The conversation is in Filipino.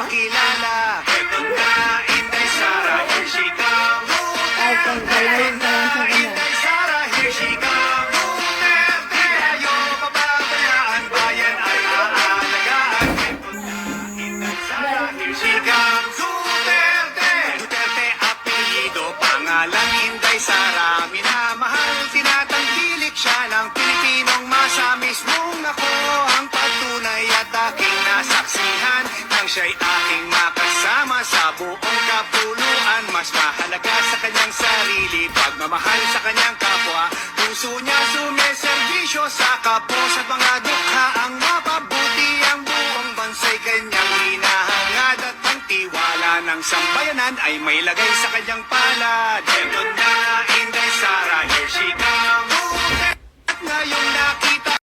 makilala. Eto na, Inday Sara, here she comes. Ay, kung galayin ka lang sa kanya. Inday Sara, here she comes. Duterte, ayaw pababayaan, bayan ay aalagaan. Eto na, Inday Sara, here she comes. Duterte, Duterte apelyido, pangalan Inday Sara, minamahal, tinatangkilik siya ng Pilipinong masa. Mismong ako ang patunay at aking nasaksihan nang siya'y aking makasama sa buong kapuluan. Mas mahalaga sa kanyang sarili, pagmamahal sa kanyang kapwa. Puso niya sumeserbisyo sa kapos at mga dukha. Ang mapabuti ang buong bansa'y kanyang hinahangad. At ang tiwala ng sambayanan ay may lagay sa kanyang palad. Eto na, Inday Sara, here she comes.